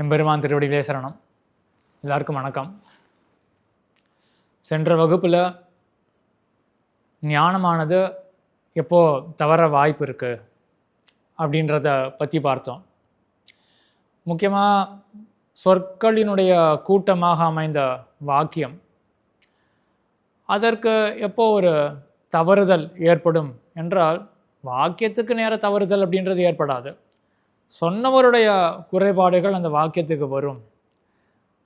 எம்பெருமான் திருவடிகளே சரணம். எல்லாருக்கும் வணக்கம். சென்ற வகுப்பில் ஞானமானது எப்போ தவற வாய்ப்பு இருக்குது அப்படின்றத பற்றி பார்த்தோம். முக்கியமாக சொற்களினுடைய கூட்டமாக அமைந்த வாக்கியம், அதற்கு எப்போ ஒரு தவறுதல் ஏற்படும் என்றால், வாக்கியத்துக்கு நேர தவறுதல் அப்படின்றது ஏற்படாது, சொன்னவருடைய குறைபாடுகள் அந்த வாக்கியத்துக்கு வரும்,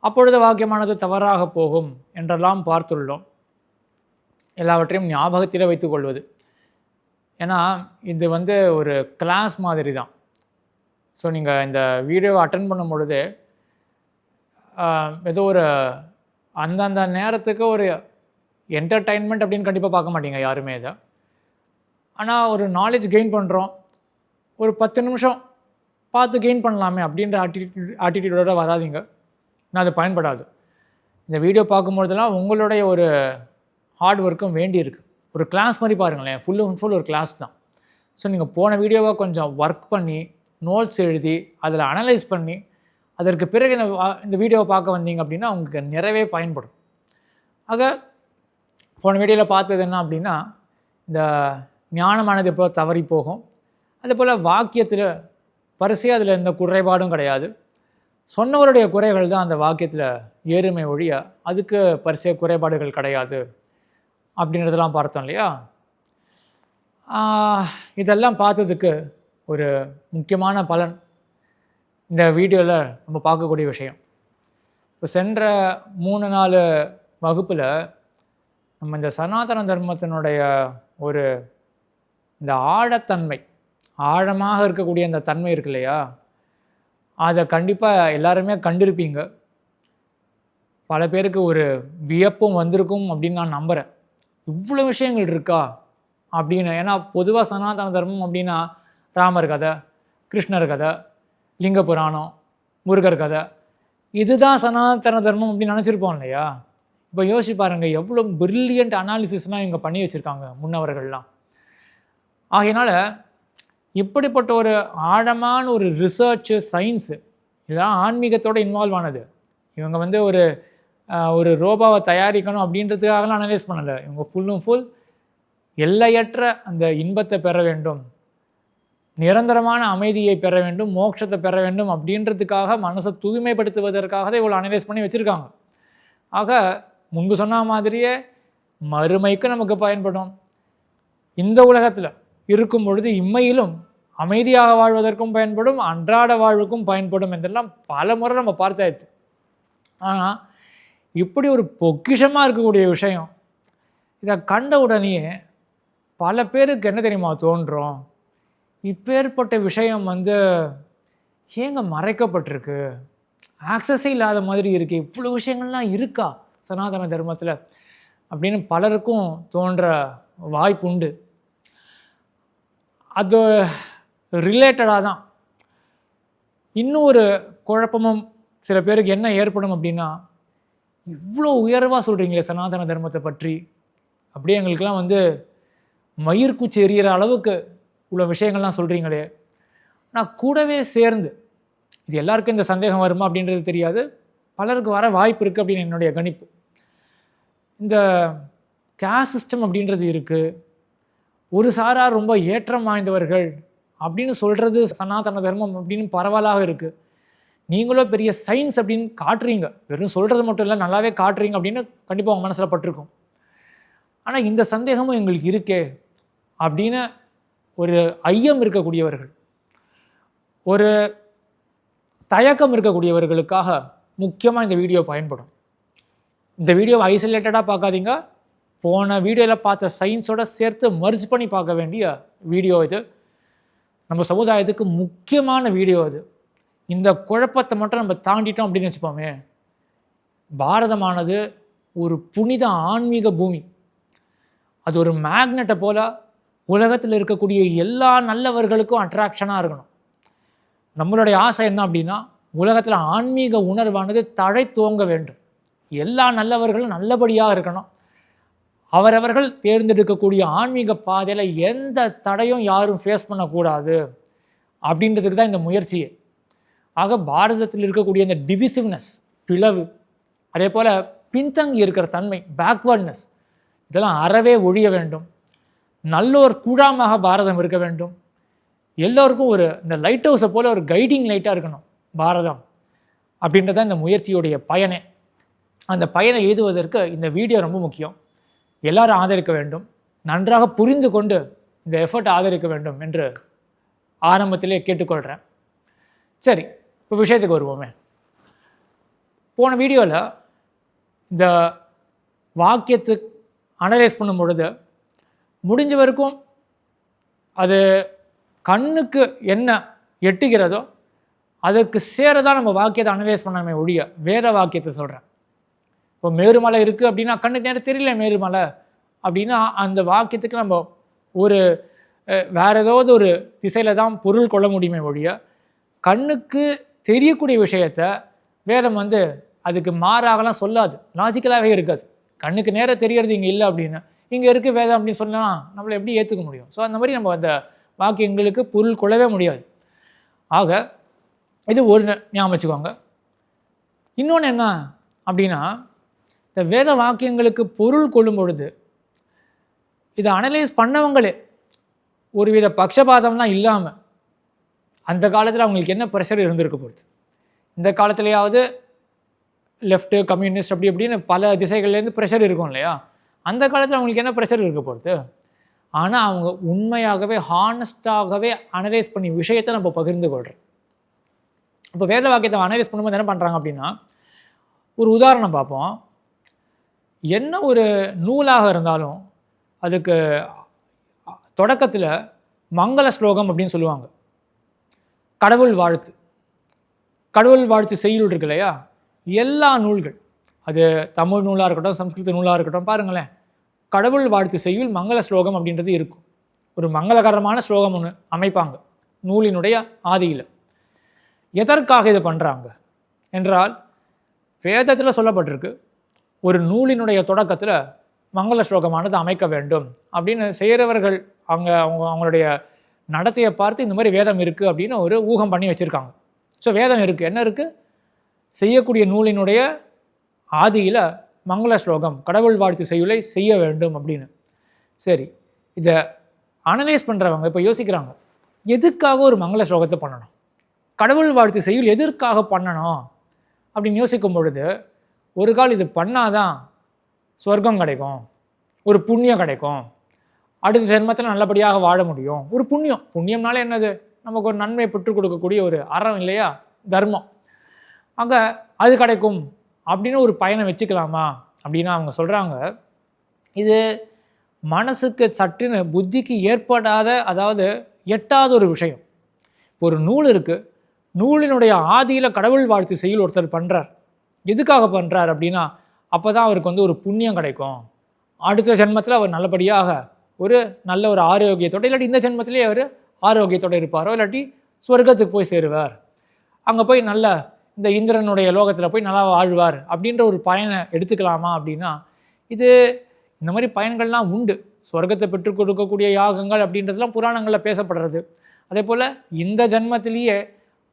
அப்பொழுது வாக்கியமானது தவறாக போகும் என்றெல்லாம் பார்த்துள்ளோம். எல்லாவற்றையும் ஞாபகத்தில் வைத்து கொள்வது, ஏன்னா இது ஒரு கிளாஸ் மாதிரி தான். ஸோ நீங்கள் இந்த வீடியோவை அட்டன் பண்ணும் பொழுது ஏதோ ஒரு அந்தந்த நேரத்துக்கு ஒரு என்டர்டெயின்மெண்ட் அப்படின்னு கண்டிப்பாக பார்க்க மாட்டீங்க யாருமே இதை. ஆனால் ஒரு நாலேஜ் கெயின் பண்ணுறோம், ஒரு 10 நிமிஷம் பார்த்து கெயின் பண்ணலாமே அப்படின்ற ஆட்டிடியூடோட வராதிங்க. நான் அது பயன்படாது. இந்த வீடியோ பார்க்கும்பொழுதெல்லாம் உங்களுடைய ஒரு ஹார்ட் ஒர்க்கும் வேண்டியிருக்கு. ஒரு கிளாஸ் மாதிரி பாருங்களேன், ஃபுல் ஒரு கிளாஸ் தான். ஸோ நீங்கள் போன வீடியோவை கொஞ்சம் ஒர்க் பண்ணி நோட்ஸ் எழுதி அதில் அனலைஸ் பண்ணி அதற்கு பிறகு இந்த வீடியோவை பார்க்க வந்தீங்க அப்படின்னா உங்களுக்கு நிறையவே பயன்படும். ஆக போன வீடியோவில் பார்த்தது என்ன அப்படின்னா, இந்த ஞானமானது எப்போ தவறி போகும், அதேபோல் வாக்கியத்தில் வரிசையாக அதில் எந்த குறைபாடும் கிடையாது, சொன்னவருடைய குறைகள் தான் அந்த வாக்கியத்தில் ஏறுமை ஒழிய அதுக்கு பரிசைய குறைபாடுகள் கிடையாது அப்படின்றதெல்லாம் பார்த்தோம் இல்லையா. இதெல்லாம் பார்த்ததுக்கு ஒரு முக்கியமான பலன் இந்த வீடியோவில் நம்ம பார்க்கக்கூடிய விஷயம். இப்போ சென்ற 3-4 வகுப்பில் நம்ம இந்த சனாதன தர்மத்தினுடைய ஒரு இந்த ஆழத்தன்மை, ஆழமாக இருக்கக்கூடிய அந்த தன்மை இருக்கு இல்லையா, அதை கண்டிப்பாக எல்லாருமே கண்டிருப்பீங்க. பல பேருக்கு ஒரு வியப்பும் வந்திருக்கும் அப்படின்னு நான் நம்புகிறேன். இவ்வளோ விஷயங்கள் இருக்கா அப்படின்னு. ஏன்னா பொதுவாக சனாதன தர்மம் அப்படின்னா ராமர் கதை, கிருஷ்ணர் கதை, லிங்க புராணம், முருகர் கதை, இதுதான் சனாதன தர்மம் அப்படின்னு நினச்சிருப்போம் இல்லையா. இப்போ யோசிச்சு பாருங்கள், எவ்வளோ பிரில்லியன்ட் அனாலிசிஸ்லாம் இவங்க பண்ணி வச்சுருக்காங்க முன்னவர்கள்லாம். ஆகையினால இப்படிப்பட்ட ஒரு ஆழமான ஒரு ரிசர்ச்சு, சயின்ஸு, இதெல்லாம் ஆன்மீகத்தோடு இன்வால்வ் ஆனது. இவங்க ஒரு ரோபோவை தயாரிக்கணும் அப்படின்றதுக்காகலாம் அனலைஸ் பண்ணலை. இவங்க ஃபுல் எல்லையற்ற அந்த இன்பத்தை பெற வேண்டும், நிரந்தரமான அமைதியை பெற வேண்டும், மோட்சத்தை பெற வேண்டும் அப்படின்றதுக்காக, மனசை தூய்மைப்படுத்துவதற்காக தான் இவ்வளோ அனலைஸ் பண்ணி வச்சுருக்காங்க. ஆக முன்பு சொன்ன மாதிரியே மறுமைக்கு நமக்கு பயன்படும், இந்த உலகத்தில் இருக்கும் பொழுது இம்மையிலும் அமைதியாக வாழ்வதற்கும் பயன்படும், அன்றாட வாழ்வுக்கும் பயன்படும் என்றெல்லாம் பல முறை நம்ம பார்த்தாச்சு. ஆனால் இப்படி ஒரு பொக்கிஷமாக இருக்கக்கூடிய விஷயம், இதை கண்ட உடனேயே பல பேருக்கு என்ன தெரியுமா தோன்றும், இப்பேற்பட்ட விஷயம் ஏங்க மறைக்கப்பட்டிருக்கு, ஆக்சஸே இல்லாத மாதிரி இருக்குது, இவ்வளோ விஷயங்கள்லாம் இருக்கா சனாதன தர்மத்தில் அப்படின்னு பலருக்கும் தோன்ற வாய்ப்பு உண்டு. அது ரிலேட்டடாக தான் இன்னும் ஒரு குழப்பமும் சில பேருக்கு என்ன ஏற்படும் அப்படின்னா, இவ்வளோ உயர்வாக சொல்கிறீங்களே சனாதன தர்மத்தை பற்றி, அப்படியே எங்களுக்கெல்லாம் மயிர்குச்சி எறிகிற அளவுக்கு உள்ள விஷயங்கள்லாம் சொல்கிறீங்களே. நான் கூடவே சேர்ந்து, இது எல்லாருக்கும் இந்த சந்தேகம் வருமா அப்படின்றது தெரியாது, பலருக்கு வர வாய்ப்பு இருக்குது அப்படின்னு என்னுடைய கணிப்பு. இந்த கேஸ்ட் சிஸ்டம் அப்படின்றது இருக்குது, ஒரு சாரார் ரொம்ப ஏற்றம் வாய்ந்தவர்கள் அப்படின்னு சொல்கிறது சனாதன தர்மம் அப்படின்னு பரவலாக இருக்குது. நீங்களும் பெரிய சயின்ஸ் அப்படின்னு காட்டுறீங்க, வெறும் சொல்கிறது மட்டும் இல்லை நல்லாவே காட்டுறீங்க அப்படின்னு கண்டிப்பாக உங்கள் மனசில் பட்டிருக்கும். ஆனால் இந்த சந்தேகமும் எங்களுக்கு இருக்கே அப்படின்னு ஒரு ஐயம் இருக்கக்கூடியவர்கள், ஒரு தயக்கம் இருக்கக்கூடியவர்களுக்காக முக்கியமாக இந்த வீடியோ பயன்படும். இந்த வீடியோவை ஐசோலேட்டடாக பார்க்காதீங்க, போன வீடியோவில் பார்த்த சயின்ஸோட சேர்த்து மர்ஜ் பண்ணி பார்க்க வேண்டிய வீடியோ இது. நம்ம சமுதாயத்துக்கு முக்கியமான வீடியோ இது. இந்த குழப்பத்தை மட்டும் நம்ம தாண்டிட்டோம் அப்படின்னு வச்சுப்போமே, பாரதமானது ஒரு புனித ஆன்மீக பூமி. அது ஒரு மேக்னெட்டை போல் உலகத்தில் இருக்கக்கூடிய எல்லா நல்லவர்களுக்கும் அட்ராக்ஷனாக இருக்கணும். நம்மளுடைய ஆசை என்ன அப்படின்னா, உலகத்தில் ஆன்மீக உணர்வானது தழை துவங்க வேண்டும், எல்லா நல்லவர்களும் நல்லபடியாக இருக்கணும், அவரவர்கள் தேர்ந்தெடுக்கக்கூடிய ஆன்மீக பாதையில் எந்த தடையும் யாரும் ஃபேஸ் பண்ணக்கூடாது அப்படின்றதுக்கு தான் இந்த முயற்சியே. ஆக பாரதத்தில் இருக்கக்கூடிய இந்த டிவிசிவ்னஸ், பிளவு, அதே போல் பின்தங்கி இருக்கிற தன்மை, பேக்வர்ட்னஸ், இதெல்லாம் அறவே ஒழிய வேண்டும். நல்லோர் கூழாமாக பாரதம் இருக்க வேண்டும். எல்லோருக்கும் ஒரு இந்த லைட் ஹவுஸை போல் ஒரு கைடிங் லைட்டாக இருக்கணும் பாரதம் அப்படின்றத இந்த முயற்சியுடைய பயனே. அந்த பயனை எழுதுவதற்கு இந்த வீடியோ ரொம்ப முக்கியம். எல்லாரும் ஆதரிக்க வேண்டும், நன்றாக புரிந்து கொண்டு இந்த எஃபர்ட் ஆதரிக்க வேண்டும் என்று ஆரம்பத்திலே கேட்டுக்கொள்கிறேன். சரி, இப்போ விஷயத்துக்கு வருவோமே. போன வீடியோவில் இந்த வாக்கியத்துக்கு அனலைஸ் பண்ணும் பொழுது முடிஞ்ச வரைக்கும் அது கண்ணுக்கு என்ன எட்டுகிறதோ அதற்கு சேரதான் நம்ம வாக்கியத்தை அனலைஸ் பண்ணணுமே ஒழிய வேத வாக்கியத்தை சொல்கிறேன். இப்போ மேருமலை இருக்குது அப்படின்னா கண்ணுக்கு நேரம் தெரியல மேருமலை அப்படின்னா அந்த வாக்கியத்துக்கு நம்ம ஒரு வேறு ஏதாவது ஒரு திசையில் தான் பொருள் கொள்ள முடியுமே ஒழிய கண்ணுக்கு தெரியக்கூடிய விஷயத்த வேதம் அதுக்கு மாறாகலாம் சொல்லாது, லாஜிக்கலாகவே இருக்காது. கண்ணுக்கு நேரம் தெரியறது இங்கே இல்லை அப்படின்னு இங்கே இருக்க வேதம் அப்படின்னு சொன்னால் நம்மளை எப்படி ஏற்றுக்க முடியும்? ஸோ அந்த மாதிரி நம்ம அந்த வாக்கியங்களுக்கு பொருள் கொள்ளவே முடியாது. ஆக இது ஒரு ஞாபகம் வச்சுக்கோங்க. இன்னொன்று என்ன அப்படின்னா, இந்த வேத வாக்கியங்களுக்கு பொருள் கொள்ளும் பொழுது இதை அனலைஸ் பண்ணவங்களே ஒருவித பட்சபாதம்லாம் இல்லாமல் அந்த காலத்தில் அவங்களுக்கு என்ன ப்ரெஷர் இருந்திருக்க போகுது, இந்த காலத்துலையாவது லெஃப்ட்டு கம்யூனிஸ்ட் அப்படி இப்படின்னு பல திசைகள்லேருந்து ப்ரெஷர் இருக்கும் இல்லையா, அந்த காலத்தில் அவங்களுக்கு என்ன ப்ரெஷர் இருக்க போகுது? ஆனால் அவங்க உண்மையாகவே ஹானஸ்டாகவே அனலைஸ் பண்ணி விஷயத்தை நம்ம பகிர்ந்து கொள்கிறோம். இப்போ வேத வாக்கியத்தை அனலைஸ் பண்ணும்போது என்ன பண்ணுறாங்க அப்படின்னா, ஒரு உதாரணம் பார்ப்போம். என்ன ஒரு நூலாக இருந்தாலும் அதுக்கு தொடக்கத்தில் மங்கள ஸ்லோகம் அப்படின்னு சொல்லுவாங்க. கடவுள் வாழ்த்து, கடவுள் வாழ்த்து செய்யுள் இருக்கு இல்லையா, எல்லா நூல்கள், அது தமிழ் நூலாக இருக்கட்டும் சம்ஸ்கிருத நூலாக இருக்கட்டும், பாருங்களேன், கடவுள் வாழ்த்து செய்யுள் மங்கள ஸ்லோகம் அப்படின்றது இருக்கும். ஒரு மங்களகரமான ஸ்லோகம் ஒன்று அமைப்பாங்க நூலினுடைய ஆதியில். எதற்காக இதை பண்ணுறாங்க என்றால், வேதத்தில் சொல்லப்பட்டிருக்கு ஒரு நூலினுடைய தொடக்கத்தில் மங்கள ஸ்லோகமானது அமைக்க வேண்டும் அப்படின்னு செய்கிறவர்கள் அவங்களுடைய நடத்தையை பார்த்து இந்த மாதிரி வேதம் இருக்குது அப்படின்னு ஒரு ஊகம் பண்ணி வச்சுருக்காங்க. ஸோ வேதம் இருக்குது, என்ன இருக்குது, செய்யக்கூடிய நூலினுடைய ஆதியில் மங்கள ஸ்லோகம் கடவுள் வாழ்த்து செய்யுளை செய்ய வேண்டும் அப்படின்னு. சரி, இதை அனலைஸ் பண்ணுறவங்க இப்போ யோசிக்கிறாங்க, எதுக்காக ஒரு மங்கள ஸ்லோகத்தை பண்ணணும், கடவுள் வாழ்த்து செய்யுள் எதற்காக பண்ணணும் அப்படின்னு யோசிக்கும் பொழுது, ஒரு கால் இது பண்ணாதான் சொர்க்கம் கிடைக்கும், ஒரு புண்ணியம் கிடைக்கும், அடுத்த ஜென்மத்தில் நல்லபடியாக வாழ முடியும். ஒரு புண்ணியம், புண்ணியம்னால என்னது, நமக்கு ஒரு நன்மையை பெற்றுக் கொடுக்கக்கூடிய ஒரு அறம் இல்லையா, தர்மம். அங்கே அது கிடைக்கும் அப்படின்னு ஒரு பயனை வச்சுக்கலாமா அப்படின்னா அவங்க சொல்கிறாங்க, இது மனசுக்கு சட்டுன்னு புத்திக்கு ஏற்படாத, அதாவது எட்டாத ஒரு விஷயம். ஒரு நூல் இருக்குது, நூலினுடைய ஆதியில் கடவுள் வாழ்த்து செய்யுள் ஒருத்தர் பண்ணுறார். எதுக்காக பண்ணுறார் அப்படின்னா, அப்போ தான் அவருக்கு ஒரு புண்ணியம் கிடைக்கும், அடுத்த ஜென்மத்தில் அவர் நல்லபடியாக ஒரு நல்ல ஒரு ஆரோக்கியத்தோடு, இல்லாட்டி இந்த ஜென்மத்திலே அவர் ஆரோக்கியத்தோடு இருப்பாரோ, இல்லாட்டி சொர்க்கத்துக்கு போய் சேருவார், அங்கே போய் நல்ல இந்த இந்திரனுடைய லோகத்தில் போய் நல்லா வாழ்வார் அப்படின்ற ஒரு பயனை எடுத்துக்கலாமா அப்படின்னா, இது இந்த மாதிரி பயன்கள்லாம் உண்டு. சொர்க்கத்தை பெற்றுக் கொடுக்கக்கூடிய யாகங்கள் அப்படின்றதுலாம் புராணங்களில் பேசப்படுறது. அதே போல் இந்த ஜென்மத்திலேயே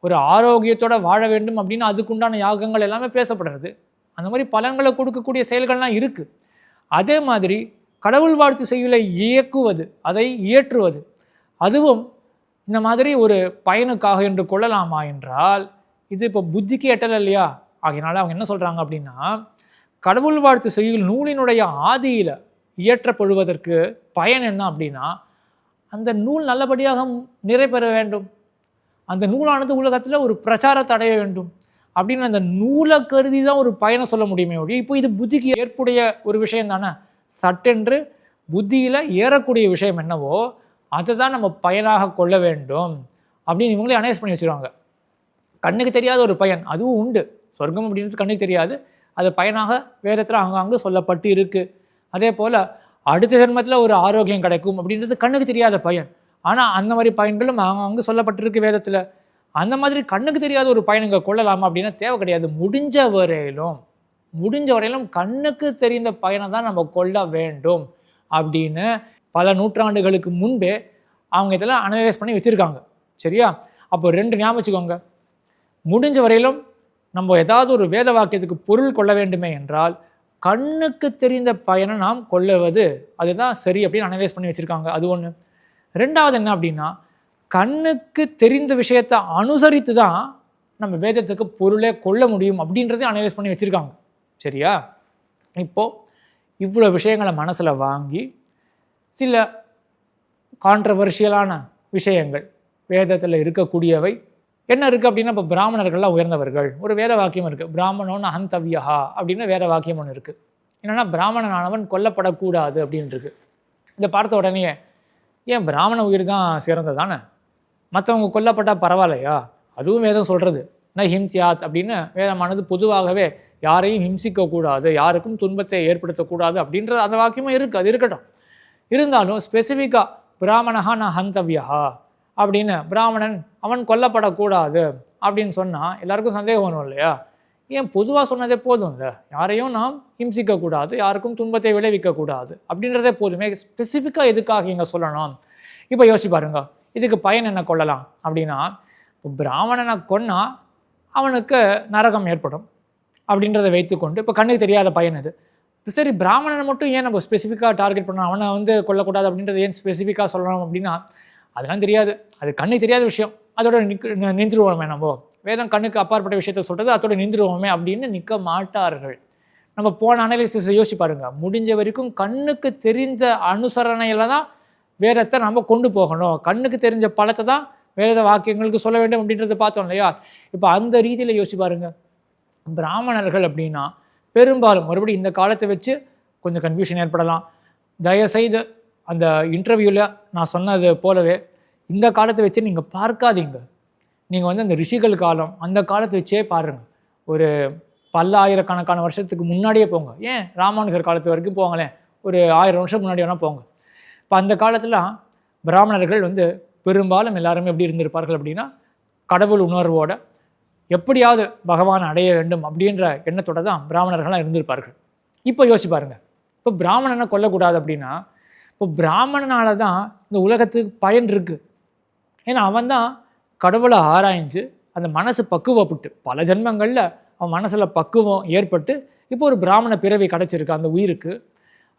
ஒரு ஆரோக்கியத்தோடு வாழ வேண்டும் அப்படின்னு அதுக்குண்டான யாகங்கள் எல்லாமே பேசப்படுறது. அந்த மாதிரி பலன்களை கொடுக்கக்கூடிய செயல்கள்லாம் இருக்குது. அதே மாதிரி கடவுள் வாழ்த்து செய்யுளை இயக்குவது, அதை இயற்றுவது, அதுவும் இந்த மாதிரி ஒரு பயனுக்காக என்று கொள்ளலாமா என்றால், இது இப்போ புத்திக்கு எட்டலை இல்லையா. ஆகையினால அவங்க என்ன சொல்கிறாங்க அப்படின்னா, கடவுள் வாழ்த்து செய்யுள் நூலினுடைய ஆதியில் இயற்றப்படுவதற்கு பயன் என்ன அப்படின்னா, அந்த நூல் நல்லபடியாக நிறைவேற வேண்டும், அந்த நூலானது உலகத்தில் ஒரு பிரச்சாரத்தை அடைய வேண்டும் அப்படின்னு அந்த நூலை கருதி தான் ஒரு பயனை சொல்ல முடியுமே ஒழிய, இப்போ இது புத்திக்கு ஏற்புடைய ஒரு விஷயம் தானே, சட்டென்று புத்தியில் ஏறக்கூடிய விஷயம் என்னவோ அதை தான் நம்ம பயனாக கொள்ள வேண்டும் அப்படின்னு இவங்களே அனலைஸ் பண்ணி வச்சுருவாங்க. கண்ணுக்கு தெரியாத ஒரு பயன் அதுவும் உண்டு, சொர்க்கம் அப்படின்றது கண்ணுக்கு தெரியாது, அது பயனாக வேதத்தில் அங்கங்கே சொல்லப்பட்டு இருக்குது. அதே போல் அடுத்த ஜென்மத்தில் ஒரு ஆரோக்கியம் கிடைக்கும் அப்படின்றது கண்ணுக்கு தெரியாத பயன், ஆனால் அந்த மாதிரி பயன்களும் அங்கே சொல்லப்பட்டிருக்கு வேதத்தில். அந்த மாதிரி கண்ணுக்கு தெரியாத ஒரு பயனுங்க கொள்ளலாமா அப்படின்னா தேவை கிடையாது. முடிஞ்ச வரையிலும் கண்ணுக்கு தெரிந்த பயனை தான் நம்ம கொள்ள வேண்டும் அப்படின்னு பல நூற்றாண்டுகளுக்கு முன்பே அவங்க இதெல்லாம் அனலைஸ் பண்ணி வச்சுருக்காங்க. சரியா? அப்போ ரெண்டு ஞாபகம் வச்சுக்கோங்க, முடிஞ்ச வரையிலும் நம்ம ஏதாவது ஒரு வேத வாக்கியத்துக்கு பொருள் கொள்ள வேண்டுமே என்றால் கண்ணுக்கு தெரிந்த பயனை நாம் கொள்ளுவது அதுதான் சரி அப்படின்னு அனலைஸ் பண்ணி வச்சுருக்காங்க. அது ஒன்று. ரெண்டாவது என்ன அப்படின்னா, கண்ணுக்கு தெரிந்த விஷயத்தை அனுசரித்து தான் நம்ம வேதத்துக்கு பொருளே கொள்ள முடியும் அப்படின்றதையும் அனலைஸ் பண்ணி வச்சுருக்காங்க. சரியா? இப்போது இவ்வளோ விஷயங்களை மனசில் வாங்கி சில கான்ட்ரவர்ஷியலான விஷயங்கள் வேதத்தில் இருக்கக்கூடியவை என்ன இருக்குது அப்படின்னா, இப்போ பிராமணர்கள்லாம் உயர்ந்தவர்கள். ஒரு வேத வாக்கியம் இருக்குது, பிராமணோன்னு அஹந்தவ்யா அப்படின்னு வேத வாக்கியம் ஒன்று இருக்குது. என்னென்னா, பிராமணனானவன் கொல்லப்படக்கூடாது அப்படின்னு இருக்குது. இதை பார்த்த உடனே ஏன் பிராமண உயிர் தான் சிறந்ததானே, மற்றவங்க கொல்லப்பட்டால் பரவாயில்லையா? அதுவும் வேதம் சொல்கிறது ந ஹிம்சியாத் அப்படின்னு. வேதமானது பொதுவாகவே யாரையும் ஹிம்சிக்கக்கூடாது, யாருக்கும் துன்பத்தை ஏற்படுத்தக்கூடாது அப்படின்றது அந்த வாக்கியமும் இருக்குது. அது இருக்கட்டும். இருந்தாலும் ஸ்பெசிஃபிக்காக பிராமணஹா ந ஹந்தவ்யா அப்படின்னு, பிராமணன் அவன் கொல்லப்படக்கூடாது அப்படின்னு சொன்னால் எல்லாருக்கும் சந்தேகம் வரும் இல்லையா? ஏன் பொதுவாக சொன்னதே போதும் இல்லை, யாரையும் நாம் ஹிம்சிக்கக்கூடாது, யாருக்கும் துன்பத்தை விளைவிக்கக்கூடாது அப்படின்றதே போதுமே. ஸ்பெசிஃபிக்காக எதுக்காக இங்கே சொல்லணும்? இப்போ யோசிச்சு பாருங்க, இதுக்கு பயன் என்ன கொள்ளலாம் அப்படின்னா, இப்போ பிராமணனை கொன்னால் அவனுக்கு நரகம் ஏற்படும் அப்படின்றத வைத்துக்கொண்டு இப்போ கண்ணுக்கு தெரியாத பயன் இது. சரி, பிராமணனை மட்டும் ஏன் நம்ம ஸ்பெசிஃபிக்காக டார்கெட் பண்ணணும், அவனை கொல்லக்கூடாது அப்படின்றத ஏன் ஸ்பெசிஃபிக்காக சொல்லணும் அப்படின்னா, அதெல்லாம் தெரியாது, அது கண்ணுக்கு தெரியாத விஷயம், அதோட நின்றுடுவோமே. நம்ம வேதம் கண்ணுக்கு அப்பாற்பட்ட விஷயத்த சொல்கிறது, அதோட நின்றுடுவோமே அப்படின்னு நிற்க மாட்டார்கள். நம்ம போன அனலைசிஸை யோசிச்சு பாருங்க, முடிஞ்ச வரைக்கும் கண்ணுக்கு தெரிஞ்ச அனுசரணையில் தான் வேதத்தை நம்ம கொண்டு போகணும், கண்ணுக்கு தெரிஞ்ச பலத்தை தான் வேத வாக்கியங்களுக்கு சொல்ல வேண்டும் அப்படின்றத பார்த்தோம் இல்லையா? இப்போ அந்த ரீதியில் யோசிச்சு பாருங்க, பிராமணர்கள் அப்படின்னா பெரும்பாலும் மறுபடியும் இந்த காலத்தை வச்சு கொஞ்சம் கன்ஃபியூஷன் ஏற்படலாம். தயவுசெய்து அந்த இன்டர்வியூவில் நான் சொன்னது போலவே இந்த காலத்தை வச்சு நீங்கள் பார்க்காதீங்க. நீங்கள் அந்த ரிஷிகள் காலம் அந்த காலத்தை வச்சே பாருங்கள். ஒரு பல்லாயிரக்கணக்கான வருஷத்துக்கு முன்னாடியே போங்க, ஏன் ராமானுஜர் காலத்து வரைக்கும் போங்களேன், ஒரு 1000 வருஷம் முன்னாடி வேணால் போங்க. இப்போ அந்த காலத்தில் பிராமணர்கள் பெரும்பாலும் எல்லாருமே எப்படி இருந்திருப்பார்கள் அப்படின்னா, கடவுள் உணர்வோட எப்படியாவது பகவான் அடைய வேண்டும் அப்படின்ற எண்ணத்தோட தான் பிராமணர்கள்லாம் இருந்திருப்பார்கள். இப்போ யோசிச்சு பாருங்கள், இப்போ பிராமணனை கொல்லக்கூடாது அப்படின்னா, இப்போ பிராமணனால தான் இந்த உலகத்துக்கு பயன் இருக்குது. ஏன்னா அவன் தான் கடவுளை ஆராய்ஞ்சு அந்த மனசு பக்குவப்பட்டு பல ஜென்மங்களில் அவன் மனசில் பக்குவம் ஏற்பட்டு இப்போ ஒரு பிராமண பிறவி கிடச்சிருக்கு அந்த உயிருக்கு.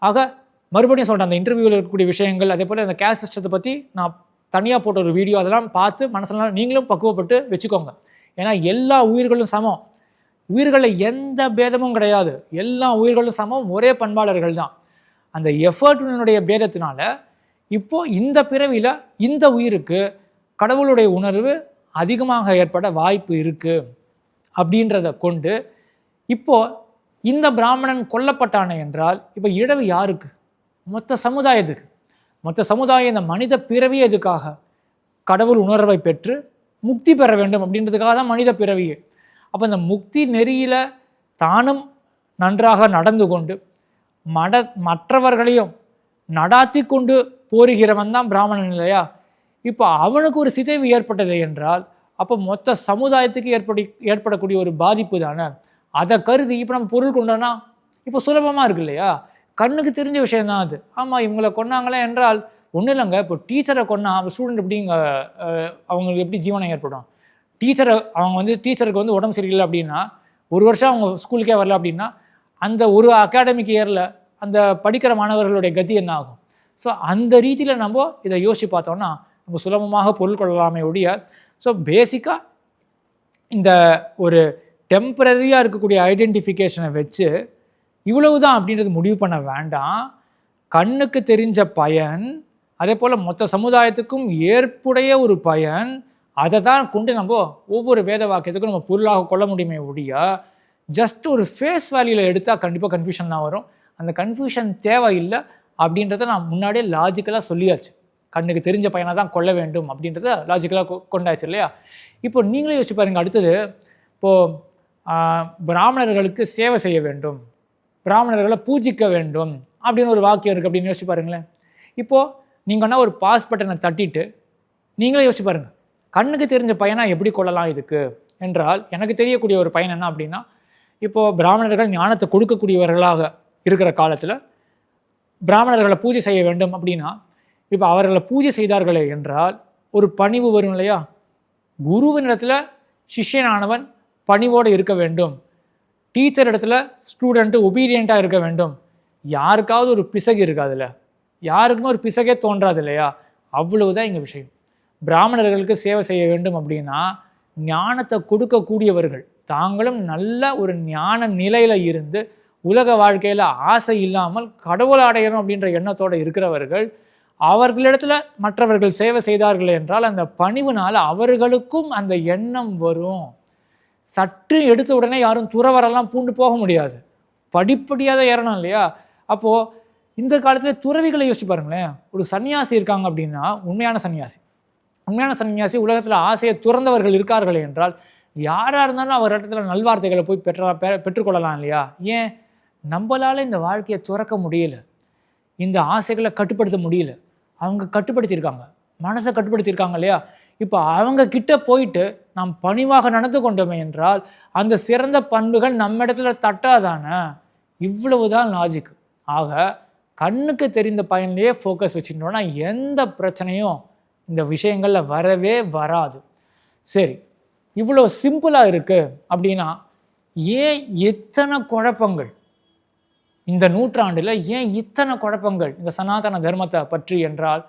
ஆக மறுபடியும் சொல்கிறேன், அந்த இன்டர்வியூவில் இருக்கக்கூடிய விஷயங்கள், அதே போல் அந்த கேஸ்ட் சிஸ்டத்தை பற்றி நான் தனியாக போட்ட ஒரு வீடியோ, அதெல்லாம் பார்த்து மனசெல்லாம் நீங்களும் பக்குவப்பட்டு வச்சுக்கோங்க. ஏன்னா எல்லா உயிர்களும் சமம், உயிர்களில் எந்த பேதமும் கிடையாது, எல்லா உயிர்களும் சமம், ஒரே பண்பாளர்கள் தான். அந்த எஃபர்ட்டினுடைய பேதத்தினால இப்போது இந்த பிறவியில் இந்த உயிருக்கு கடவுளுடைய உணர்வு அதிகமாக ஏற்பட வாய்ப்பு இருக்குது அப்படின்றத கொண்டு இப்போது இந்த பிராமணன் கொல்லப்பட்டானே என்றால் இப்போ இழவு யாருக்கு? மொத்த சமுதாயத்துக்கு. மொத்த சமுதாயம் இந்த மனித பிறவி எதுக்காக? கடவுள் உணர்வை பெற்று முக்தி பெற வேண்டும் அப்படின்றதுக்காக தான் மனித பிறவியே. அப்போ இந்த முக்தி நெறியில் தானும் நன்றாக நடந்து கொண்டு மற்றவர்களையும் நடாத்தி கொண்டு போருகிறவன் தான் பிராமணன் இல்லையா? இப்போ அவனுக்கு ஒரு சிதைவு ஏற்பட்டது என்றால் அப்போ மொத்த சமுதாயத்துக்கு ஏற்படக்கூடிய ஒரு பாதிப்பு தானே. அதை கருதி இப்போ நம்ம பொருள் கொண்டோன்னா இப்போ சுலபமாக இருக்கு இல்லையா? கண்ணுக்கு தெரிஞ்ச விஷயந்தான் அது. ஆமாம், இவங்களை கொன்னாங்களே என்றால் ஒன்றும் இல்லைங்க. இப்போ டீச்சரை கொன்னா ஸ்டூடெண்ட் எப்படி அவங்களுக்கு எப்படி ஜீவனம் ஏற்படும்? டீச்சருக்கு உடம்பு சரியில்லை அப்படின்னா, ஒரு வருஷம் அவங்க ஸ்கூலுக்கே வரல அப்படின்னா, அந்த ஒரு அகாடமிக் இயரில் அந்த படிக்கிற மாணவர்களுடைய கதி என்ன ஆகும்? ஸோ அந்த ரீதியில் நம்ம இதை யோசித்து பார்த்தோம்னா நம்ம சுலபமாக பொருள் கொள்ளலாமே ஒழிய, ஸோ பேசிக்காக இந்த ஒரு டெம்பரரியாக இருக்கக்கூடிய ஐடென்டிஃபிகேஷனை வச்சு இவ்வளவு தான் அப்படின்றது முடிவு பண்ண வேண்டாம். கண்ணுக்கு தெரிஞ்ச பயன், அதே போல் மொத்த சமுதாயத்துக்கும் ஏற்புடைய ஒரு பயன், அதை தான் கொண்டு நம்ம ஒவ்வொரு வேத வாக்கியத்துக்கும் நம்ம பொருளாக கொள்ள முடியுமே ஒழிய, ஜஸ்ட் ஒரு ஃபேஸ் வேல்யூவில் எடுத்தால் கண்டிப்பாக கன்ஃபியூஷன் தான் வரும். அந்த கன்ஃபியூஷன் தேவையில்லை அப்படின்றத நான் முன்னாடியே லாஜிக்கலாக சொல்லியாச்சு. கண்ணுக்கு தெரிஞ்ச பையனை தான் கொள்ள வேண்டும் அப்படின்றத லாஜிக்கலாக கொண்டாச்சு இல்லையா? இப்போ நீங்களே யோசிச்சு பாருங்கள். அடுத்தது இப்போது பிராமணர்களுக்கு சேவை செய்ய வேண்டும், பிராமணர்களை பூஜிக்க வேண்டும் அப்படின்னு ஒரு வாக்கியம் இருக்குது அப்படின்னு யோசிச்சு பாருங்களேன். இப்போது நீங்கன்னா ஒரு பாஸ் பட்டனை தட்டிட்டு நீங்களே யோசிச்சு பாருங்கள், கண்ணுக்கு தெரிஞ்ச பையனை எப்படி கொள்ளலாம் இதுக்கு என்றால், எனக்கு தெரியக்கூடிய ஒரு பையன் என்ன அப்படின்னா, இப்போது பிராமணர்கள் ஞானத்தை கொடுக்கக்கூடியவர்களாக இருக்கிற காலத்தில் பிராமணர்களை பூஜை செய்ய வேண்டும் அப்படின்னா, இப்போ அவர்களை பூஜை செய்தார்களே என்றால் ஒரு பணிவு வரும் இல்லையா? குருவினிடத்தில் சிஷ்யனானவன் பணிவோடு இருக்க வேண்டும், டீச்சர் இடத்துல ஸ்டூடெண்ட்டு ஒபீடியண்ட்டாக இருக்க வேண்டும். யாருக்காவது ஒரு பிசகு இருக்குது, அதில் யாருக்குமே ஒரு பிசகே தோன்றாது இல்லையா? அவ்வளவுதான் இங்கே விஷயம். பிராமணர்களுக்கு சேவை செய்ய வேண்டும் அப்படின்னா ஞானத்தை கொடுக்கக்கூடியவர்கள், தாங்களும் நல்ல ஒரு ஞான நிலையில் இருந்து உலக வாழ்க்கையில் ஆசை இல்லாமல் கடவுளை அடையணும் அப்படின்ற எண்ணத்தோடு இருக்கிறவர்கள், அவர்களிடத்துல மற்றவர்கள் சேவை செய்தார்கள் என்றால் அந்த பணிவுனால் அவர்களுக்கும் அந்த எண்ணம் வரும். சற்று எடுத்த உடனே யாரும் துறவரெல்லாம் பூண்டு போக முடியாது, படிப்படியாக தான் ஏறணும் இல்லையா? அப்போது இந்த காலத்தில் துறவிகளை யோசிச்சு பாருங்களேன். ஒரு சன்னியாசி இருக்காங்க அப்படின்னா உண்மையான சன்னியாசி உலகத்தில் ஆசையை துறந்தவர்கள் இருக்கார்கள் என்றால் யாராக இருந்தாலும் அவர் இடத்துல நல்வார்த்தைகளை போய் பெற்றுக்கொள்ளலாம் இல்லையா? ஏன் நம்மளால் இந்த வாழ்க்கையை துறக்க முடியல, இந்த ஆசைகளை கட்டுப்படுத்த முடியல. அவங்க கட்டுப்படுத்தியிருக்காங்க, மனசை கட்டுப்படுத்தியிருக்காங்க இல்லையா? இப்போ அவங்க கிட்ட போயிட்டு நாம் பணிவாக நடந்து கொண்டோமே என்றால் அந்த சிறந்த பண்புகள் நம்ம இடத்துல தட்டாதானே. இவ்வளவுதான் லாஜிக். ஆக கண்ணுக்கு தெரிந்த பயன்லேயே ஃபோக்கஸ் வச்சுட்டோம்னா எந்த பிரச்சனையும் இந்த விஷயங்களில் வரவே வராது. சரி, இவ்வளோ சிம்பிளாக இருக்குது அப்படின்னா ஏன் இத்தனை குழப்பங்கள் இந்த நூற்றாண்டில், ஏன் இத்தனை குழப்பங்கள் இந்த சனாதன தர்மத்தை பற்றி என்றால்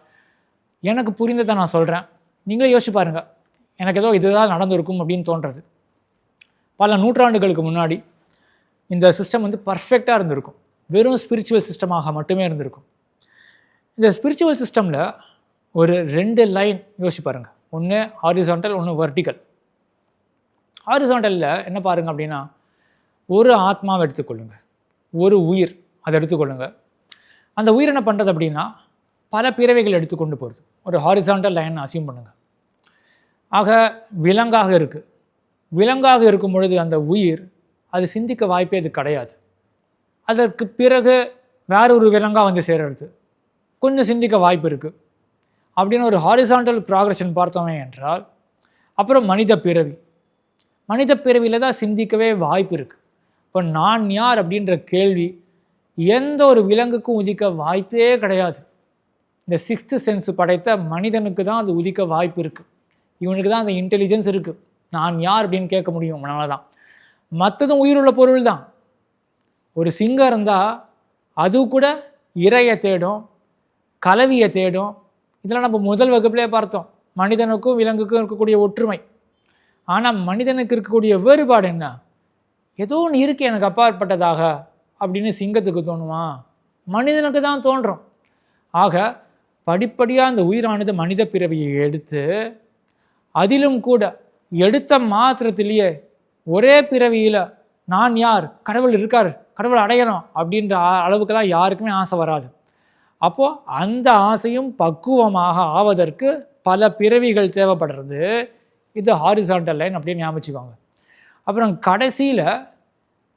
எனக்கு புரிந்ததை நான் சொல்கிறேன், நீங்களே யோசிச்சு பாருங்கள். எனக்கு ஏதோ இதுதான் நடந்திருக்கும் அப்படின்னு தோன்றது. பல நூற்றாண்டுகளுக்கு முன்னாடி இந்த சிஸ்டம் பர்ஃபெக்டாக இருந்திருக்கும், வெறும் ஸ்பிரிச்சுவல் சிஸ்டமாக மட்டுமே இருந்திருக்கும். இந்த ஸ்பிரிச்சுவல் சிஸ்டமில் ஒரு 2 லைன் யோசிச்சு பாருங்கள். ஒன்று ஹாரிசான்டல், ஒன்று வெர்டிக்கல். ஹாரிசான்டலில் என்ன பாருங்கள் அப்படின்னா, ஒரு ஆத்மாவை எடுத்துக்கொள்ளுங்கள், ஒரு உயிர் அதை எடுத்துக்கொள்ளுங்கள். அந்த உயிர் என்ன பண்ணுறது அப்படின்னா பல பிறவைகள் எடுத்துக்கொண்டு போகிறது. ஒரு ஹாரிசான்டல் லைன் அசியூம் பண்ணுங்கள். ஆக விலங்காக இருக்குது. விலங்காக இருக்கும் பொழுது அந்த உயிர் அது சிந்திக்க வாய்ப்பே அது கிடையாது. அதற்கு பிறகு வேற ஒரு விலங்காக சேர்றது, கொஞ்சம் சிந்திக்க வாய்ப்பு இருக்குது அப்படின்னு ஒரு ஹாரிசான்டல் ப்ராக்ரெஷன் பார்த்தோமே என்றால், அப்புறம் மனித பிறவியில் தான் சிந்திக்கவே வாய்ப்பு இருக்குது. இப்போ நான் யார் அப்படின்ற கேள்வி எந்த ஒரு விலங்குக்கும் உதிக்க வாய்ப்பே கிடையாது. இந்த 6th சென்ஸ் படைத்த மனிதனுக்கு தான் அது உதிக்க வாய்ப்பு இருக்குது. இவனுக்கு தான் அந்த இன்டெலிஜென்ஸ் இருக்குது, நான் யார் அப்படின்னு கேட்க முடியும். அதனால தான் மற்றதும் உயிருள்ள பொருள் தான். ஒரு சிங்கம் இருந்தால் அது கூட இரையை தேடும், கலவியை தேடும். இதெல்லாம் நம்ம முதல் வகுப்பிலே பார்த்தோம், மனிதனுக்கும் விலங்குக்கும் இருக்கக்கூடிய ஒற்றுமை. ஆனால் மனிதனுக்கு இருக்கக்கூடிய வேறுபாடு என்ன? ஏதோ ஒன்று இருக்கு எனக்கு அப்பாற்பட்டதாக அப்படின்னு சிங்கத்துக்கு தோணுமா? மனிதனுக்கு தான் தோன்றும். ஆக படிப்படியாக அந்த உயிரானது மனித பிறவியை எடுத்து, அதிலும் கூட எடுத்த மாத்திரத்திலேயே ஒரே பிறவியில் நான் யார், கடவுள் இருக்கார், கடவுள் அடையணும் அப்படின்ற அளவுக்கெல்லாம் யாருக்குமே ஆசை வராது. அப்போது அந்த ஆசையும் பக்குவமாக ஆவதற்கு பல பிறவிகள் தேவைப்படுறது. இது ஹாரிசான்டல் லைன் அப்படின்னு ஞாபகிச்சுக்கோங்க. அப்புறம் கடைசியில்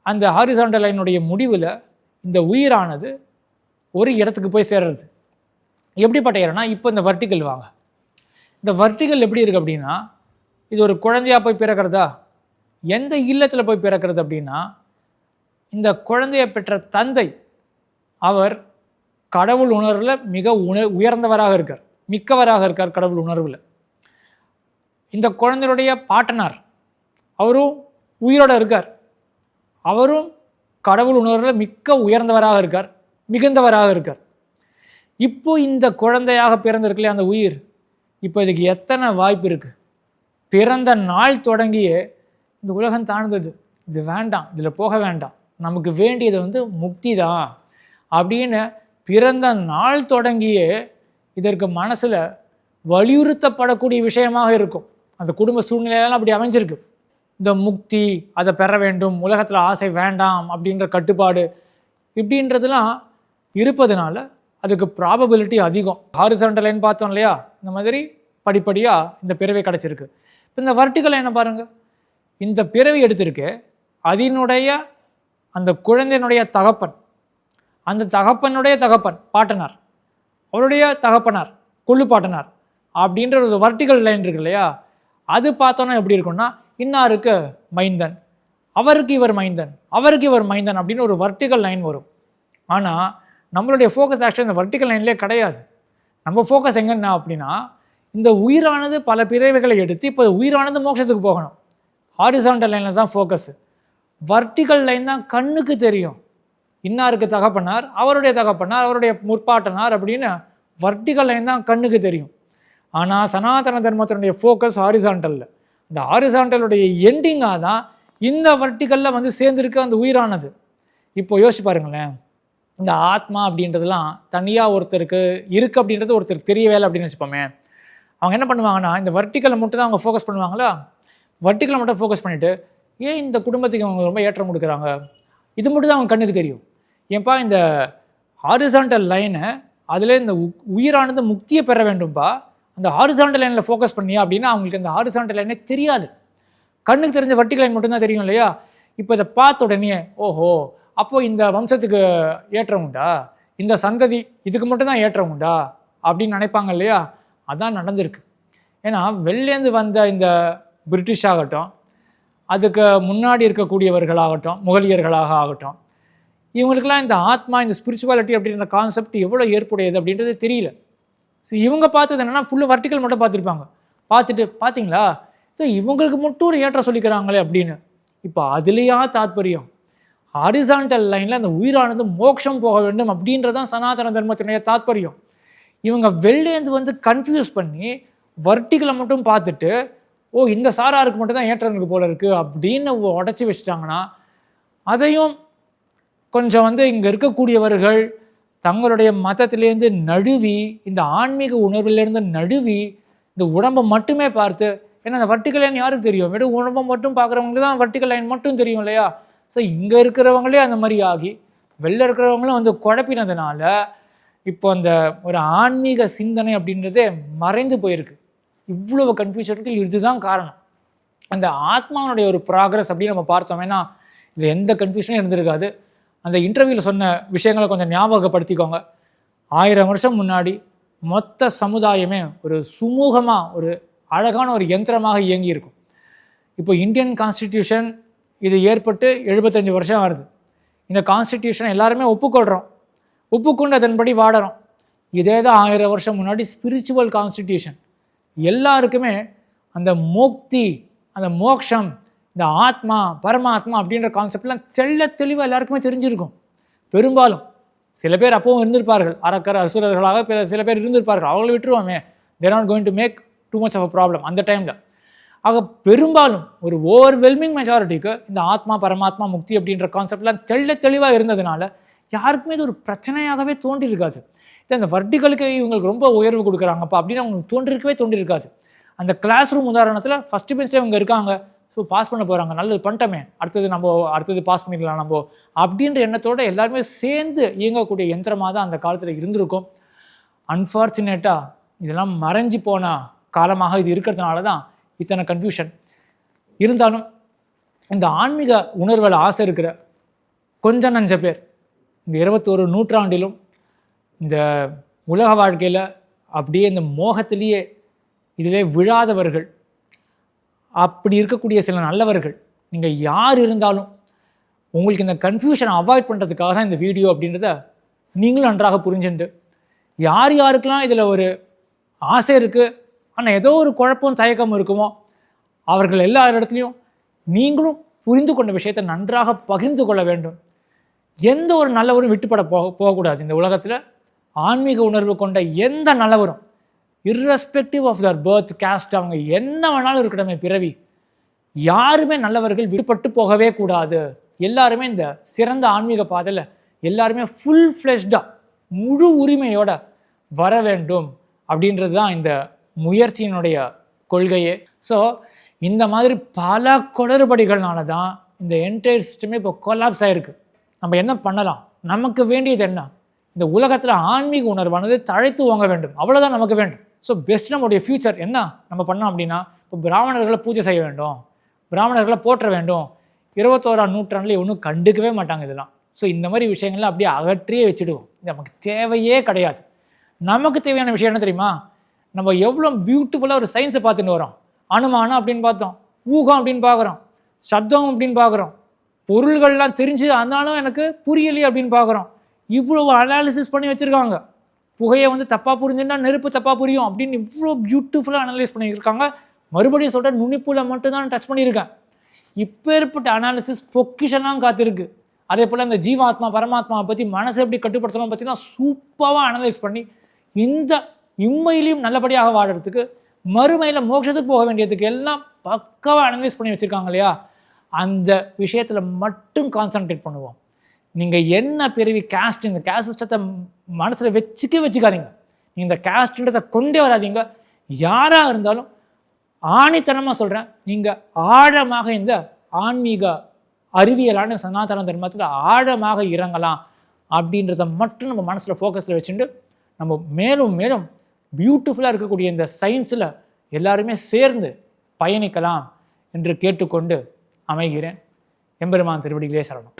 அந்த ஹாரிசான்டல் லைனுடைய முடிவில் இந்த உயிரானது ஒரு இடத்துக்கு போய் சேர்றது. எப்படிப்பட்ட இடம்னா, இப்போ இந்த வர்டிக்கல் வாங்க. இந்த வர்டிக்கல் எப்படி இருக்குது அப்படின்னா, இது ஒரு குழந்தையாக போய் பிறக்கிறதா? எந்த இல்லத்தில் போய் பிறக்கிறது அப்படின்னா, இந்த குழந்தையை பெற்ற தந்தை அவர் கடவுள் உணர்வில் மிக உயர்ந்தவராக இருக்கார், மிக்கவராக இருக்கார் கடவுள் உணர்வில். இந்த குழந்தையுடைய பாட்டனார் அவரும் உயிரோடு இருக்கார், அவரும் கடவுள் உணர்வில் மிக்க உயர்ந்தவராக இருக்கார், மிகுந்தவராக இருக்கார். இப்போ இந்த குழந்தையாக பிறந்திருக்கலையே அந்த உயிர், இப்போ இதுக்கு எத்தனை வாய்ப்பு இருக்குது? பிறந்த நாள் தொடங்கியே இந்த உலகம் தாழ்ந்தது, இது வேண்டாம், இதில் போக வேண்டாம், நமக்கு வேண்டியது முக்தி தான் அப்படின்னு பிறந்த நாள் தொடங்கியே இதற்கு மனசில் வலியுறுத்தப்படக்கூடிய விஷயமாக இருக்கும். அந்த குடும்ப சூழ்நிலையெல்லாம் அப்படி அமைஞ்சிருக்கு. இந்த முக்தி, அதை பெற வேண்டும், உலகத்தில் ஆசை வேண்டாம் அப்படின்ற கட்டுப்பாடு இப்படின்றதுலாம் இருப்பதுனால அதுக்கு ப்ராபபிலிட்டி அதிகம். ஹாரிசான்டல் லைன் பார்த்தோம் இல்லையா, இந்த மாதிரி படிப்படியாக இந்த பிறவி கிடச்சிருக்கு. இப்போ இந்த வர்டிக்கல் லைனை பாருங்கள், இந்த பிறவி எடுத்திருக்கு, அதனுடைய அந்த குழந்தையினுடைய தகப்பன், அந்த தகப்பனுடைய தகப்பன் பாட்டனார், அவருடைய தகப்பனார் கொள்ளு பாட்டனார் அப்படின்ற ஒரு வர்டிக்கல் லைன் இருக்கு இல்லையா, அது பார்த்தோன்னா எப்படி இருக்குன்னா, இன்னாருக்கு மைந்தன், அவருக்கு இவர் மைந்தன், அவருக்கு இவர் மைந்தன் அப்படின்னு ஒரு வர்டிக்கல் லைன் வரும். ஆனால் நம்மளுடைய ஃபோக்கஸ் ஆக்சுவலி இந்த வர்டிக்கல் லைன்லேயே கிடையாது. நம்ம ஃபோக்கஸ் எங்கன்னா அப்படின்னா, இந்த உயிரானது பல பிறவைகளை எடுத்து இப்போ உயிரானது மோட்சத்துக்கு போகணும், ஹாரிசான்டல் லைனில் தான் ஃபோக்கஸு. வர்டிக்கல் லைன் தான் கண்ணுக்கு தெரியும். இன்னாருக்கு தகப்பனார், அவருடைய தகப்பனார், அவருடைய முற்பாட்டனார் அப்படின்னு வர்டிக்கல் லைன் தான் கண்ணுக்கு தெரியும். ஆனால் சனாதன தர்மத்தினுடைய ஃபோக்கஸ் ஹாரிசான்டலில். இந்த ஹாரிசான்டலுடைய எண்டிங்காக தான் இந்த வர்டிக்கலில் வந்து சேர்ந்துருக்கு அந்த உயிரானது. இப்போ யோசிச்சு பாருங்களேன், இந்த ஆத்மா அப்படின்றதுலாம் தனியாக ஒருத்தருக்கு இருக்குது அப்படின்றது ஒருத்தருக்கு தெரிய வேலை அப்படின்னு வச்சுப்போமே. அவங்க என்ன பண்ணுவாங்கன்னா, இந்த வர்டிக்கலை மட்டும் தான் அவங்க ஃபோக்கஸ் பண்ணுவாங்களா, வர்டிக்கலை மட்டும் ஃபோக்கஸ் பண்ணிவிட்டு ஏன் இந்த குடும்பத்துக்கு அவங்க ரொம்ப ஏற்றம் கொடுக்குறாங்க, இது மட்டும் தான் அவங்க கண்ணுக்கு தெரியும். ஏன்பா இந்த ஹாரிசான்டல் லைனை அதில் இந்த உயிரானது முக்தியை பெற வேண்டும்பா, அந்த ஹாரிசான்டல் லைனில் ஃபோக்கஸ் பண்ணியா அப்படின்னா அவங்களுக்கு அந்த ஹாரிசான்டல் லைனே தெரியாது. கண்ணுக்கு தெரிஞ்ச வர்டிக்கல் லைன் மட்டும்தான் தெரியும் இல்லையா. இப்போ இதை பார்த்த உடனே ஓஹோ அப்போது இந்த வம்சத்துக்கு ஏற்றம் உண்டா, இந்த சந்ததி இதுக்கு மட்டும்தான் ஏற்றம் உண்டா அப்படின்னு நினைப்பாங்க இல்லையா. அதான் நடந்திருக்கு. ஏன்னா வெளிலேருந்து வந்த இந்த பிரிட்டிஷ் ஆகட்டும், அதுக்கு முன்னாடி இருக்கக்கூடியவர்களாகட்டும், முகலியர்களாக ஆகட்டும், இவங்களுக்கெல்லாம் இந்த ஆத்மா, இந்த ஸ்பிரிச்சுவாலிட்டி அப்படின்ற கான்செப்ட் எவ்வளோ ஏற்புடையது அப்படின்றது தெரியல. ஸோ இவங்க பார்த்தது என்னென்னா ஃபுல்லு வர்டிக்கல் மட்டும் பார்த்துருப்பாங்க. பார்த்துட்டு பார்த்தீங்களா ஸோ இவங்களுக்கு மட்டும் ஒரு ஏற்றம் சொல்லிக்கிறாங்களே அப்படின்னு. இப்போ அதுலேயா தாத்பரியம், ஹாரிசான்டல் லைனில் அந்த உயிரானது மோட்சம் போக வேண்டும் அப்படின்றதான் சனாதன தர்மத்தினுடைய தாத்பரியம். இவங்க வெளிலேருந்து வந்து கன்ஃபியூஸ் பண்ணி வர்டிக்கலை மட்டும் பார்த்துட்டு ஓ இந்த சாராருக்கு மட்டும் தான் ஏற்றம் இருக்கு போல இருக்குது அப்படின்னு உடச்சி வச்சுட்டாங்கன்னா, அதையும் கொஞ்சம் வந்து இங்கே இருக்கக்கூடியவர்கள் தங்களுடைய மதத்திலேருந்து நழுவி, இந்த ஆன்மீக உணர்விலேருந்து நழுவி, இந்த உடம்பை மட்டுமே பார்த்து, ஏன்னா அந்த வர்டிக்கல் லைன் யாருக்கு தெரியும், வெறும் உடம்பை மட்டும் பார்க்குறவங்களுக்கு தான் வர்டிக்கல் லைன் மட்டும் தெரியும் இல்லையா. ஸோ இங்கே இருக்கிறவங்களே அந்த மாதிரி ஆகி வெளில இருக்கிறவங்களும் வந்து குழப்பினதுனால இப்போ அந்த ஒரு ஆன்மீக சிந்தனை அப்படின்றதே மறைந்து போயிருக்கு. இவ்வளவு கன்ஃபியூஷனுக்கு இதுதான் காரணம். அந்த ஆத்மாவனுடைய ஒரு ப்ராக்ரஸ் அப்படின்னு நம்ம பார்த்தோமேனா இது எந்த கன்ஃபியூஷனும் இருந்திருக்காது. அந்த இன்டர்வியூவில் சொன்ன விஷயங்களை கொஞ்சம் ஞாபகப்படுத்திக்கோங்க. 1000 வருஷம் முன்னாடி மொத்த சமுதாயமே ஒரு சுமூகமாக ஒரு அழகான ஒரு யந்திரமாக இயங்கி இருக்கும். இப்போ இந்தியன் கான்ஸ்டிடியூஷன் இது ஏற்பட்டு 75 வருஷம் ஆகுது. இந்த கான்ஸ்டிடியூஷன் எல்லாருமே ஒப்புக்கொள்கிறோம், ஒப்புக்கொண்டு அதன்படி வாடுறோம். இதே தான் 1000 வருஷம் முன்னாடி ஸ்பிரிச்சுவல் கான்ஸ்டிடியூஷன். எல்லாருக்குமே அந்த மோக்தி, அந்த மோக்ஷம், இந்த ஆத்மா பரமாத்மா அப்படின்ற கான்செப்ட்லாம் தெளிவாக எல்லாருக்குமே தெரிஞ்சிருக்கும். பெரும்பாலும் சில பேர் அப்பவும் இருந்திருப்பார்கள், அரக்கர் அசுரர்களாக சில பேர் இருந்திருப்பார்கள். அவங்கள விட்டுருவோமே, they're not going to make too much of a problem அந்த டைமில். ஆக பெரும்பாலும் ஒரு ஓவர்வெல்மிங் மெஜாரிட்டிக்கு இந்த ஆத்மா பரமாத்மா முக்தி அப்படின்ற கான்செப்ட்லாம் தெளிவாக இருந்ததுனால யாருக்குமே இது ஒரு பிரச்சனையாகவே தோன்றியிருக்காது. இந்த வர்டிகளுக்கு இவங்களுக்கு ரொம்ப உயர்வு கொடுக்குறாங்கப்பா அப்படின்னு அவங்களுக்கு தோன்றிருக்காது. அந்த கிளாஸ் ரூம் உதாரணத்தில் ஃபஸ்ட்டு பெஞ்சில் இவங்க இருக்காங்க, ஸோ பாஸ் பண்ண போகிறாங்க, நல்லது பண்ணிட்டோமே, அடுத்தது பாஸ் பண்ணிக்கலாம் நம்ம அப்படின்ற எண்ணத்தோடு எல்லாருமே சேர்ந்து இயங்கக்கூடிய யந்திரமாக தான் அந்த காலத்தில் இருந்திருக்கும். அன்ஃபார்ச்சுனேட்டாக இதெல்லாம் மறைஞ்சு போன காலமாக இது இருக்கிறதுனால தான் இத்தனை கன்ஃபியூஷன். இருந்தாலும் இந்த ஆன்மீக உணர்வில் ஆசை இருக்கிற கொஞ்சம் நஞ்ச பேர் இந்த 21 நூற்றாண்டிலும் இந்த உலக வாழ்க்கையில் அப்படியே இந்த மோகத்திலேயே இதிலே விழாதவர்கள், அப்படி இருக்கக்கூடிய சில நல்லவர்கள், நீங்கள் யார் இருந்தாலும் உங்களுக்கு இந்த கன்ஃபியூஷனை அவாய்ட் பண்ணுறதுக்காக தான் இந்த வீடியோ அப்படின்றத நீங்களும் நன்றாக புரிஞ்சுண்டு, யார் யாருக்கெல்லாம் இதில் ஒரு ஆசை இருக்குது ஆனால் ஏதோ ஒரு குழப்பம் தயக்கம் இருக்குமோ அவர்கள் எல்லா இடத்துலையும் நீங்களும் புரிந்து கொண்ட விஷயத்தை நன்றாக பகிர்ந்து கொள்ள வேண்டும். எந்த ஒரு நல்லவரும் விட்டுப்பட போகக்கூடாது. இந்த உலகத்தில் ஆன்மீக உணர்வு கொண்ட எந்த நல்லவரும் irrespective of their birth, caste, அவங்க என்ன வேணாலும் இருக்கணுமே பிறவி, யாருமே நல்லவர்கள் விடுபட்டு போகவே கூடாது. எல்லாருமே இந்த சிறந்த ஆன்மீக பாதையில் எல்லாருமே ஃபுல் ஃப்ளெஷ்டாக முழு உரிமையோட வர வேண்டும் அப்படின்றது தான் இந்த முயற்சியினுடைய கொள்கையே. ஸோ இந்த மாதிரி பல குளறுபடிகள்னால தான் இந்த என்டையர் சிஸ்டமே இப்போ கொலாப்ஸ் ஆகிருக்கு. நம்ம என்ன பண்ணலாம், நமக்கு வேண்டியது என்ன, இந்த உலகத்தில் ஆன்மீக உணர்வானது தழைத்து ஓங்க வேண்டும், அவ்வளோதான் நமக்கு வேண்டும். ஸோ பெஸ்ட் நம்மளுடைய ஃப்யூச்சர் என்ன நம்ம பண்ணோம் அப்படின்னா, இப்போ பிராமணர்களை பூஜை செய்ய வேண்டும், பிராமணர்களை போற்ற வேண்டும். 21ஆம் நூற்றாண்டில் ஒன்றும் கண்டுக்கவே மாட்டாங்க இதெல்லாம். ஸோ இந்த மாதிரி விஷயங்கள்லாம் அப்படியே அகற்றியே வச்சுடுவோம். நமக்கு தேவையே கிடையாது. நமக்கு தேவையான விஷயம் என்ன தெரியுமா, நம்ம எவ்வளோ பியூட்டிஃபுல்லாக ஒரு சயின்ஸை பார்த்துட்டு வரோம். அனுமானம் அப்படின்னு பார்த்தோம், ஊகம் அப்படின்னு பார்க்குறோம், சப்தம் அப்படின்னு பார்க்குறோம், பொருள்கள்லாம் தெரிஞ்சு அதனாலும் எனக்கு புரியலையே அப்படின்னு பார்க்குறோம். இவ்வளோ அனாலிசிஸ் பண்ணி வச்சுருக்காங்க. புகையை வந்து தப்பாக புரிஞ்சுன்னா நெருப்பு தப்பாக புரியும் அப்படின்னு இவ்வளோ பியூட்டிஃபுல்லாக அனலைஸ் பண்ணியிருக்காங்க. மறுபடியும் சொல்கிற நுனிப்புல மட்டும்தான் டச் பண்ணியிருக்கேன். இப்பேற்பட்ட அனாலிசிஸ் பொக்கிஷன்லாம் காத்திருக்கு. அதே போல் இந்த ஜீவாத்மா பரமாத்மாவை பற்றி மனசை எப்படி கட்டுப்படுத்தணும் பார்த்தீங்கன்னா சூப்பராக அனலைஸ் பண்ணி இந்த இம்மையிலையும் நல்லபடியாக வாடுறதுக்கு மறுமையில் மோட்சத்துக்கு போக வேண்டியதுக்கு எல்லாம் பக்காவாக அனலைஸ் பண்ணி வச்சுருக்காங்க இல்லையா, அந்த விஷயத்தில் மட்டும் கான்சன்ட்ரேட் பண்ணுவோம். நீங்கள் என்ன பிறவி கேஸ்ட், இந்த கேஸ்ட் சிஸ்டத்தை மனசில் வச்சுக்காதீங்க. நீங்கள் இந்த கேஸ்ட்ன்றதை கொண்டே வராதிங்க. யாராக இருந்தாலும் ஆணித்தனமாக சொல்கிறேன், நீங்கள் ஆழமாக இந்த ஆன்மீக அறிவியலான சனாதன தர்மத்தில் ஆழமாக இறங்கலாம் அப்படின்றத மட்டும் நம்ம மனசில் ஃபோக்கஸில் வச்சுட்டு நம்ம மேலும் மேலும் பியூட்டிஃபுல்லாக இருக்கக்கூடிய இந்த சயின்ஸில் எல்லாருமே சேர்ந்து பயணிக்கலாம் என்று கேட்டுக்கொண்டு அமைகிறேன். எம்பெருமான் திருவடிகளே சரணம்.